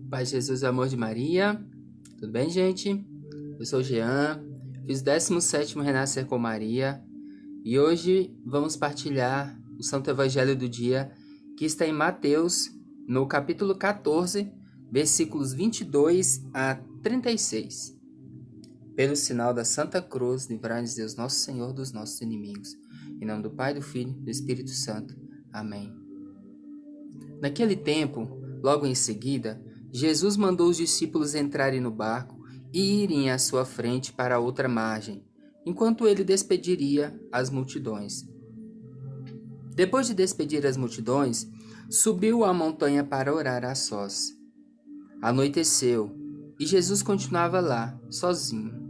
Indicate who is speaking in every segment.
Speaker 1: Pai Jesus, o amor de Maria. Tudo bem, gente? Eu sou o Jean, fiz o 17º Renascer com Maria e hoje vamos partilhar o Santo Evangelho do dia que está em Mateus, no capítulo 14, versículos 22 a 36. Pelo sinal da Santa Cruz, livrai-nos Deus Nosso Senhor dos nossos inimigos. Em nome do Pai, do Filho e do Espírito Santo. Amém. Naquele tempo, logo em seguida, Jesus mandou os discípulos entrarem no barco e irem à sua frente para a outra margem, enquanto ele despediria as multidões. Depois de despedir as multidões, subiu à montanha para orar a sós. Anoiteceu e Jesus continuava lá, sozinho.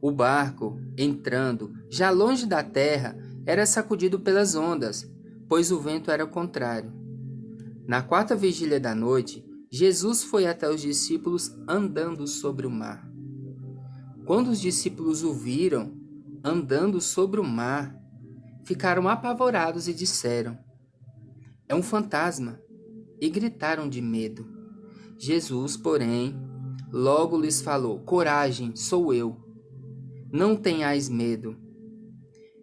Speaker 1: O barco, entrando, já longe da terra, era sacudido pelas ondas, pois o vento era contrário. Na quarta vigília da noite, Jesus foi até os discípulos andando sobre o mar. Quando os discípulos o viram andando sobre o mar, ficaram apavorados e disseram: "É um fantasma!" e gritaram de medo. Jesus, porém, logo lhes falou: "Coragem, sou eu. Não tenhais medo."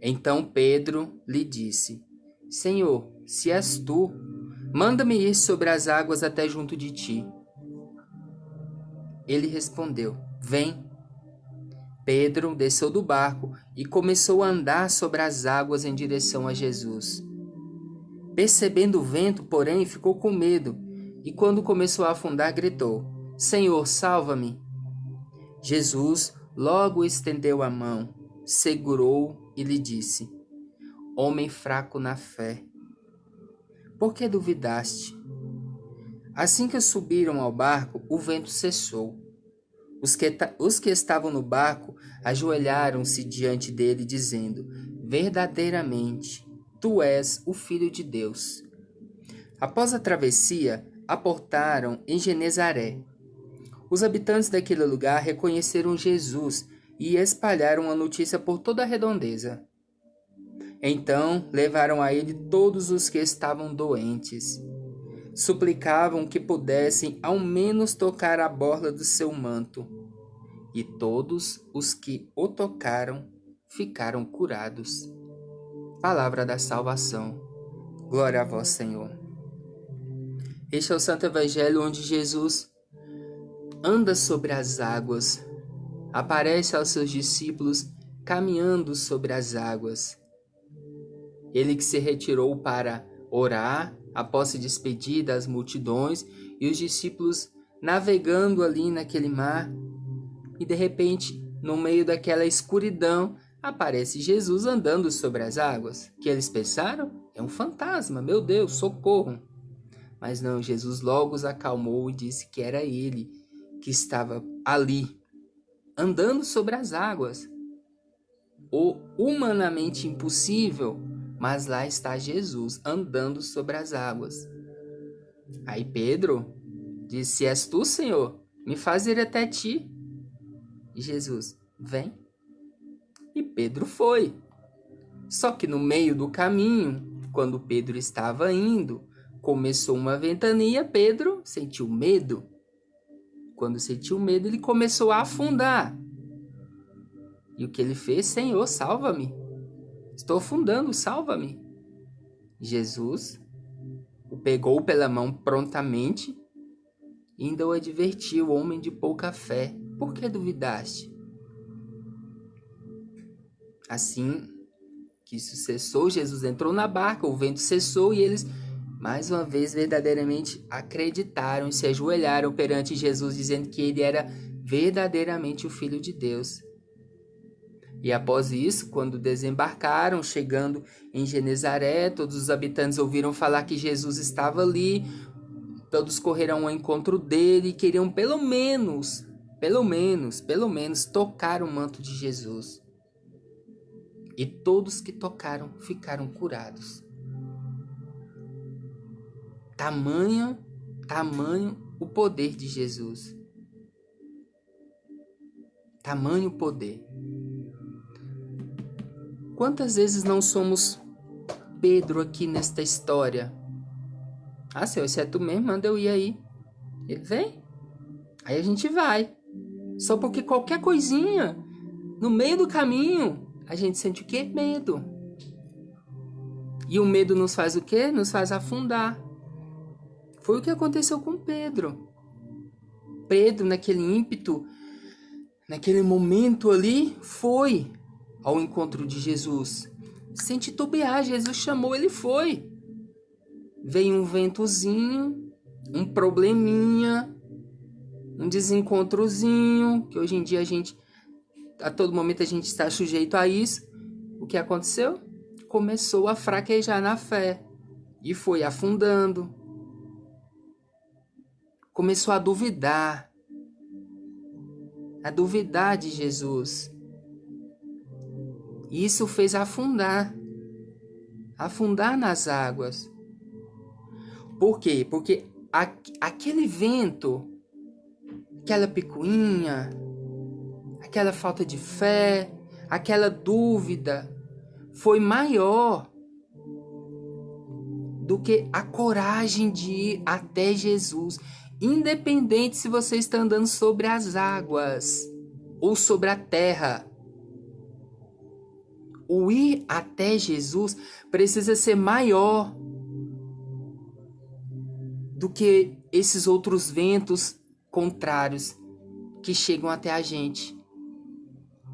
Speaker 1: Então Pedro lhe disse: "Senhor, se és tu, manda-me ir sobre as águas até junto de ti." Ele respondeu: "Vem." Pedro desceu do barco e começou a andar sobre as águas em direção a Jesus. Percebendo o vento, porém, ficou com medo e, quando começou a afundar, gritou: "Senhor, salva-me!" Jesus logo estendeu a mão, segurou e lhe disse: "Homem fraco na fé, por que duvidaste?" Assim que subiram ao barco, o vento cessou. Os que estavam no barco ajoelharam-se diante dele, dizendo: "Verdadeiramente, tu és o Filho de Deus." Após a travessia, aportaram em Genezaré. Os habitantes daquele lugar reconheceram Jesus e espalharam a notícia por toda a redondeza. Então levaram a ele todos os que estavam doentes. Suplicavam que pudessem ao menos tocar a borda do seu manto. E todos os que o tocaram ficaram curados. Palavra da salvação. Glória a vós, Senhor. Este é o Santo Evangelho onde Jesus anda sobre as águas, aparece aos seus discípulos caminhando sobre as águas. Ele que se retirou para orar, após se despedir das multidões, e os discípulos navegando ali naquele mar, e de repente, no meio daquela escuridão, aparece Jesus andando sobre as águas. Que eles pensaram? É um fantasma, meu Deus, socorro! Mas não, Jesus logo os acalmou e disse que era ele que estava ali, andando sobre as águas. O humanamente impossível, mas lá está Jesus, andando sobre as águas. Aí Pedro disse: "Se és tu, Senhor, me faz ir até ti." E Jesus: "Vem." E Pedro foi. Só que no meio do caminho, quando Pedro estava indo, começou uma ventania. Pedro sentiu medo. Quando sentiu medo, ele começou a afundar. E o que ele fez? "Senhor, salva-me. Estou afundando, salva-me." Jesus o pegou pela mão prontamente e ainda o advertiu: "Homem de pouca fé, por que duvidaste?" Assim que isso cessou, Jesus entrou na barca, o vento cessou e eles, mais uma vez, verdadeiramente acreditaram e se ajoelharam perante Jesus, dizendo que ele era verdadeiramente o Filho de Deus. E após isso, quando desembarcaram, chegando em Genezaré, todos os habitantes ouviram falar que Jesus estava ali. Todos correram ao encontro dele e queriam pelo menos tocar o manto de Jesus. E todos que tocaram ficaram curados. Tamanho o poder de Jesus. Tamanho poder. Quantas vezes não somos Pedro aqui nesta história? "Ah, Senhor, se é tu mesmo, manda eu ir aí." Ele vem. Aí a gente vai. Só porque qualquer coisinha, no meio do caminho, a gente sente o quê? Medo. E o medo nos faz o quê? Nos faz afundar. Foi o que aconteceu com Pedro. Pedro, naquele ímpeto, naquele momento ali, foi ao encontro de Jesus. Sem titubear, Jesus chamou, ele foi. Veio um ventozinho, um probleminha, um desencontrozinho, que hoje em dia a todo momento a gente está sujeito a isso. O que aconteceu? Começou a fraquejar na fé e foi afundando. Começou a duvidar de Jesus. E isso fez afundar nas águas. Por quê? Porque aquele vento, aquela picuinha, aquela falta de fé, aquela dúvida, foi maior do que a coragem de ir até Jesus. Independente se você está andando sobre as águas ou sobre a terra. O ir até Jesus precisa ser maior do que esses outros ventos contrários que chegam até a gente.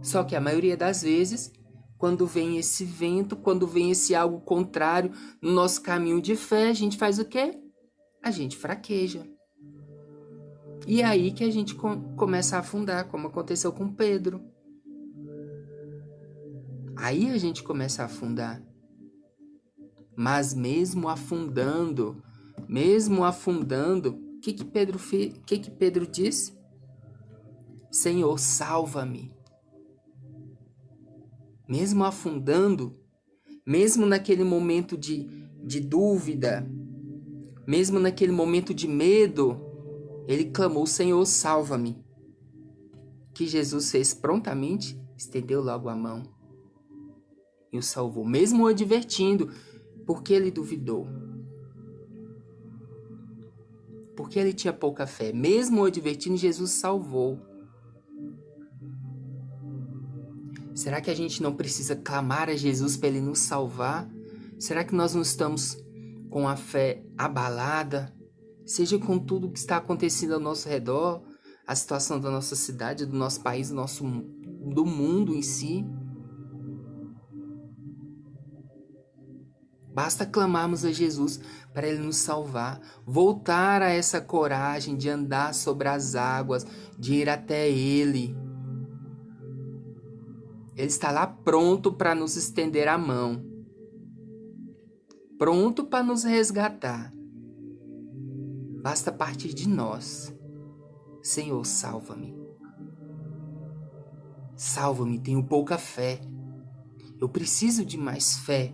Speaker 1: Só que a maioria das vezes, quando vem esse vento, quando vem esse algo contrário no nosso caminho de fé, a gente faz o quê? A gente fraqueja. E é aí que a gente começa a afundar, como aconteceu com Pedro. Aí a gente começa a afundar. Mas mesmo afundando, o que Pedro fez? O que Pedro disse? Senhor, salva-me. Mesmo afundando, mesmo naquele momento de dúvida, mesmo naquele momento de medo, ele clamou, Senhor, salva-me. Que Jesus fez prontamente, estendeu logo a mão e o salvou, mesmo o advertindo, porque ele duvidou. Porque ele tinha pouca fé. Mesmo o advertindo, Jesus salvou. Será que a gente não precisa clamar a Jesus para ele nos salvar? Será que nós não estamos com a fé abalada? Seja com tudo que está acontecendo ao nosso redor, a situação da nossa cidade, do nosso país, do mundo em si. Basta clamarmos a Jesus para ele nos salvar, voltar a essa coragem de andar sobre as águas, de ir até ele. Ele está lá pronto para nos estender a mão, pronto para nos resgatar. Basta partir de nós. Senhor, salva-me. Salva-me, tenho pouca fé. Eu preciso de mais fé.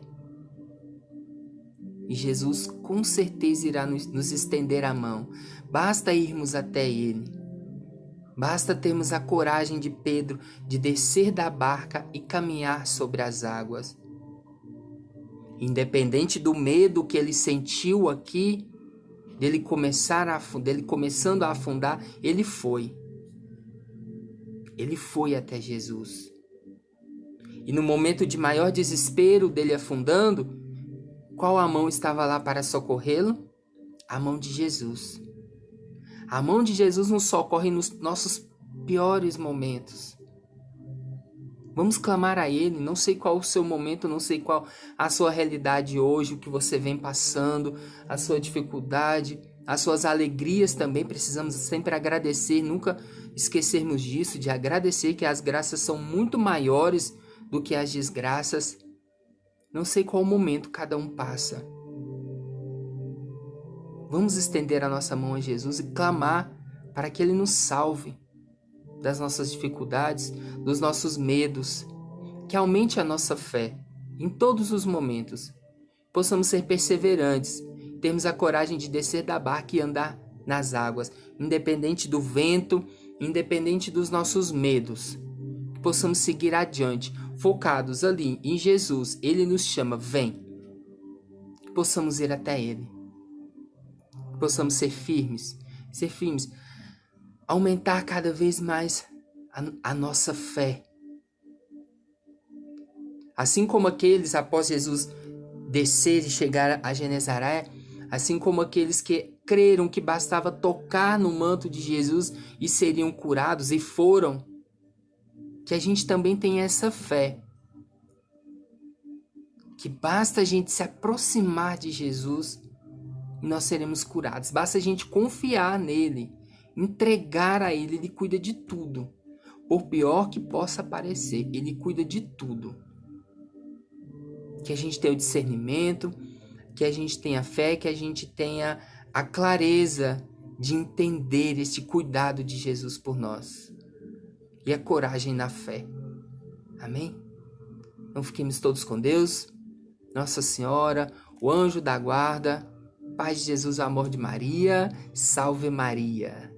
Speaker 1: E Jesus com certeza irá nos estender a mão. Basta irmos até ele. Basta termos a coragem de Pedro de descer da barca e caminhar sobre as águas. Independente do medo que ele sentiu aqui, dele começando a afundar, ele foi. Ele foi até Jesus. E no momento de maior desespero dele afundando, qual a mão estava lá para socorrê-lo? A mão de Jesus. A mão de Jesus nos socorre nos nossos piores momentos. Vamos clamar a Ele. Não sei qual o seu momento, não sei qual a sua realidade hoje, o que você vem passando, a sua dificuldade, as suas alegrias também. Precisamos sempre agradecer, nunca esquecermos disso, de agradecer que as graças são muito maiores do que as desgraças. Não sei qual momento cada um passa. Vamos estender a nossa mão a Jesus e clamar para que Ele nos salve das nossas dificuldades, dos nossos medos, que aumente a nossa fé em todos os momentos. Possamos ser perseverantes, termos a coragem de descer da barca e andar nas águas, independente do vento, independente dos nossos medos. Que possamos seguir adiante, focados ali em Jesus. Ele nos chama, vem. Que possamos ir até Ele. Que possamos ser firmes, ser firmes, aumentar cada vez mais a nossa fé. Assim como aqueles, após Jesus descer e chegar a Genezaré, assim como aqueles que creram que bastava tocar no manto de Jesus e seriam curados e foram, que a gente também tenha essa fé, que basta a gente se aproximar de Jesus e nós seremos curados. Basta a gente confiar nele, entregar a ele, ele cuida de tudo. Por pior que possa parecer, ele cuida de tudo. Que a gente tenha o discernimento, que a gente tenha fé, que a gente tenha a clareza de entender esse cuidado de Jesus por nós. E a coragem na fé. Amém? Então fiquemos todos com Deus, Nossa Senhora, o anjo da guarda, paz de Jesus, o amor de Maria, salve Maria.